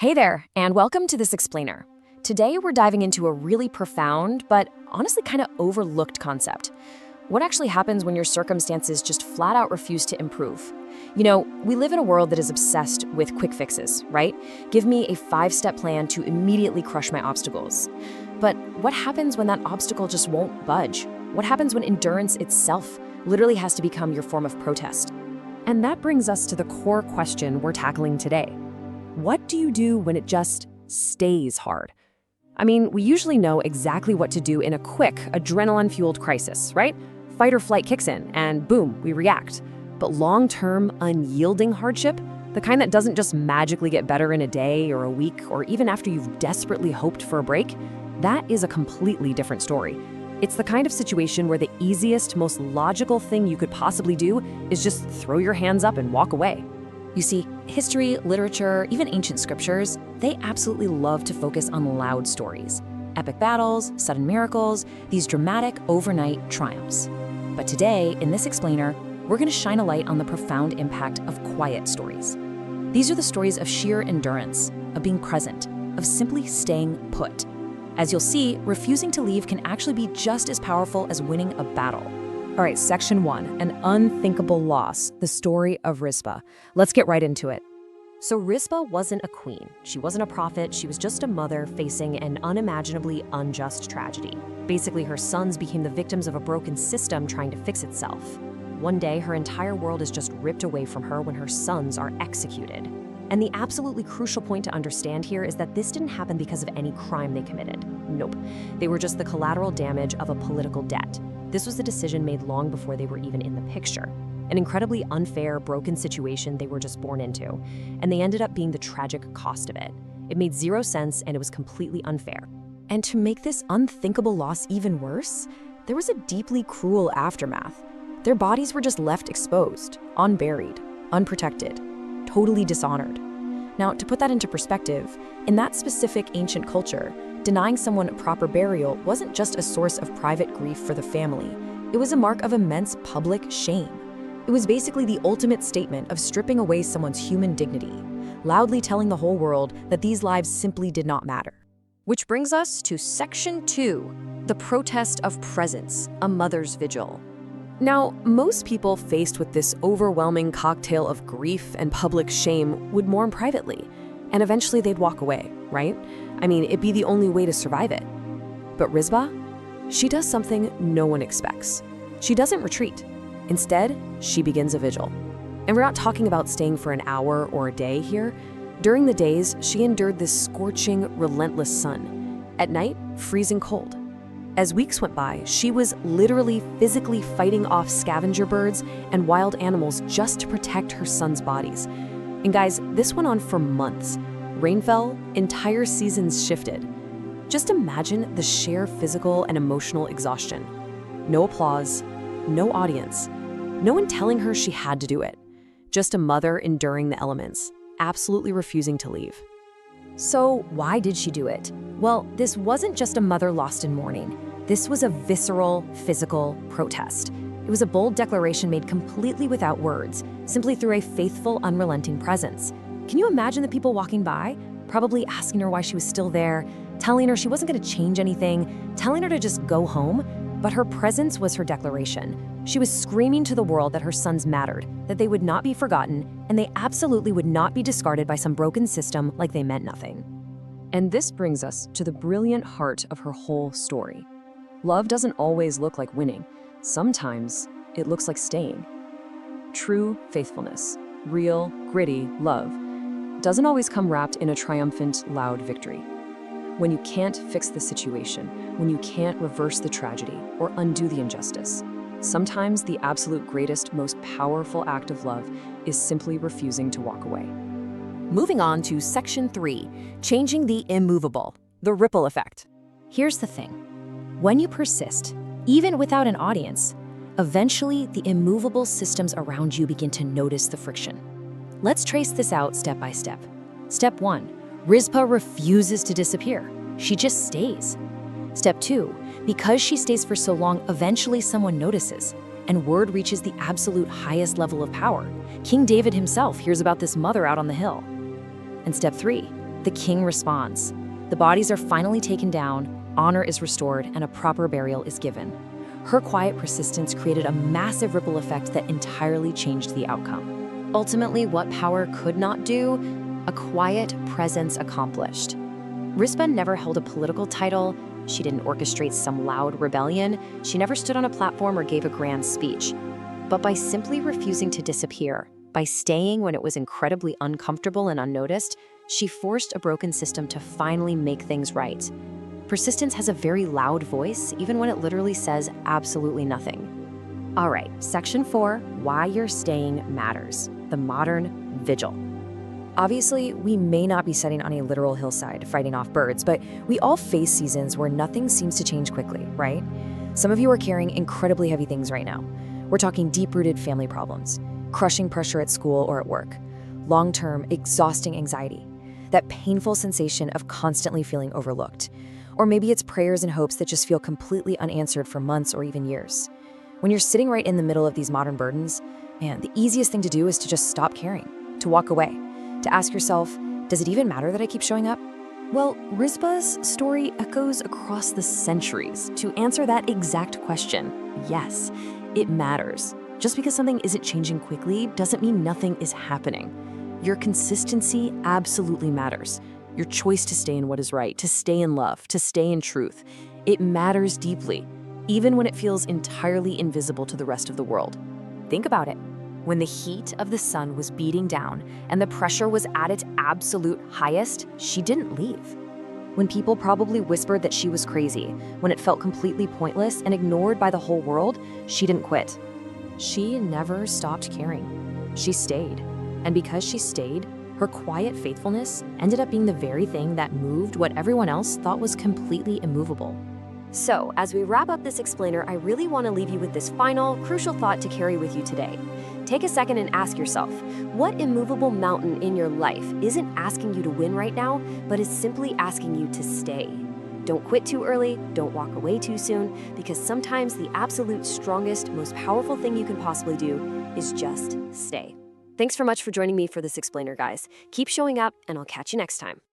Hey there, and welcome to this explainer. Today we're diving into a really profound, but honestly kind of overlooked concept. What actually happens when your circumstances just flat out refuse to improve? You know, we live in a world that is obsessed with quick fixes, right? Give me a 5-step plan to immediately crush my obstacles. But what happens when that obstacle just won't budge? What happens when endurance itself literally has to become your form of protest? And that brings us to the core question we're tackling today. What do you do when it just stays hard? I mean, we usually know exactly what to do in a quick, adrenaline-fueled crisis, right? Fight or flight kicks in, and boom, we react. But long-term, unyielding hardship, the kind that doesn't just magically get better in a day or a week or even after you've desperately hoped for a break, that is a completely different story. It's the kind of situation where the easiest, most logical thing you could possibly do is just throw your hands up and walk away. You see, history, literature, even ancient scriptures, they absolutely love to focus on loud stories. Epic battles, sudden miracles, these dramatic overnight triumphs. But today, in this explainer, we're going to shine a light on the profound impact of quiet stories. These are the stories of sheer endurance, of being present, of simply staying put. As you'll see, refusing to leave can actually be just as powerful as winning a battle. All right, section 1, an unthinkable loss, the story of Rizpah. Let's get right into it. So Rizpah wasn't a queen. She wasn't a prophet. She was just a mother facing an unimaginably unjust tragedy. Basically, her sons became the victims of a broken system trying to fix itself. One day, her entire world is just ripped away from her when her sons are executed. And the absolutely crucial point to understand here is that this didn't happen because of any crime they committed. Nope. They were just the collateral damage of a political debt. This was a decision made long before they were even in the picture. An incredibly unfair, broken situation they were just born into, and they ended up being the tragic cost of it. It made zero sense, and it was completely unfair. And to make this unthinkable loss even worse, there was a deeply cruel aftermath. Their bodies were just left exposed, unburied, unprotected, totally dishonored. Now, to put that into perspective, in that specific ancient culture, denying someone a proper burial wasn't just a source of private grief for the family. It was a mark of immense public shame. It was basically the ultimate statement of stripping away someone's human dignity, loudly telling the whole world that these lives simply did not matter. Which brings us to section 2, the protest of presence, a mother's vigil. Now, most people faced with this overwhelming cocktail of grief and public shame would mourn privately, and eventually they'd walk away, right? I mean, it'd be the only way to survive it. But Rizpah, she does something no one expects. She doesn't retreat. Instead, she begins a vigil. And we're not talking about staying for an hour or a day here. During the days, she endured this scorching, relentless sun. At night, freezing cold. As weeks went by, she was literally physically fighting off scavenger birds and wild animals just to protect her sons' bodies. And guys, this went on for months. Rain fell, entire seasons shifted. Just imagine the sheer physical and emotional exhaustion. No applause, no audience, no one telling her she had to do it. Just a mother enduring the elements, absolutely refusing to leave. So why did she do it? Well, this wasn't just a mother lost in mourning. This was a visceral, physical protest. It was a bold declaration made completely without words, simply through a faithful, unrelenting presence. Can you imagine the people walking by, probably asking her why she was still there, telling her she wasn't going to change anything, telling her to just go home? But her presence was her declaration. She was screaming to the world that her sons mattered, that they would not be forgotten, and they absolutely would not be discarded by some broken system like they meant nothing. And this brings us to the brilliant heart of her whole story. Love doesn't always look like winning. Sometimes it looks like staying. True faithfulness, real, gritty love doesn't always come wrapped in a triumphant, loud victory. When you can't fix the situation, when you can't reverse the tragedy or undo the injustice, sometimes the absolute greatest, most powerful act of love is simply refusing to walk away. Moving on to section 3, changing the immovable, the ripple effect. Here's the thing. When you persist, even without an audience, eventually the immovable systems around you begin to notice the friction. Let's trace this out step by step. Step 1, Rizpah refuses to disappear. She just stays. Step 2, because she stays for so long, eventually someone notices, and word reaches the absolute highest level of power. King David himself hears about this mother out on the hill. And step 3, The king responds. The bodies are finally taken down, honor is restored, and a proper burial is given. Her quiet persistence created a massive ripple effect that entirely changed the outcome. Ultimately, what power could not do, a quiet presence accomplished. Rizpah never held a political title. She didn't orchestrate some loud rebellion. She never stood on a platform or gave a grand speech. But by simply refusing to disappear, by staying when it was incredibly uncomfortable and unnoticed, she forced a broken system to finally make things right. Persistence has a very loud voice, even when it literally says absolutely nothing. All right, section 4, why you're staying matters. The modern vigil. Obviously, we may not be sitting on a literal hillside fighting off birds, but we all face seasons where nothing seems to change quickly, right? Some of you are carrying incredibly heavy things right now. We're talking deep-rooted family problems, crushing pressure at school or at work, long-term, exhausting anxiety, that painful sensation of constantly feeling overlooked. Or maybe it's prayers and hopes that just feel completely unanswered for months or even years. When you're sitting right in the middle of these modern burdens, man, the easiest thing to do is to just stop caring, to walk away, to ask yourself, does it even matter that I keep showing up? Well, Rizpah's story echoes across the centuries to answer that exact question. Yes, it matters. Just because something isn't changing quickly doesn't mean nothing is happening. Your consistency absolutely matters. Your choice to stay in what is right, to stay in love, to stay in truth. It matters deeply, even when it feels entirely invisible to the rest of the world. Think about it. When the heat of the sun was beating down and the pressure was at its absolute highest, she didn't leave. When people probably whispered that she was crazy, when it felt completely pointless and ignored by the whole world, she didn't quit. She never stopped caring. She stayed. And because she stayed, her quiet faithfulness ended up being the very thing that moved what everyone else thought was completely immovable. So, as we wrap up this explainer, I really want to leave you with this final, crucial thought to carry with you today. Take a second and ask yourself, what immovable mountain in your life isn't asking you to win right now, but is simply asking you to stay? Don't quit too early, don't walk away too soon, because sometimes the absolute strongest, most powerful thing you can possibly do is just stay. Thanks so much for joining me for this explainer, guys. Keep showing up, and I'll catch you next time.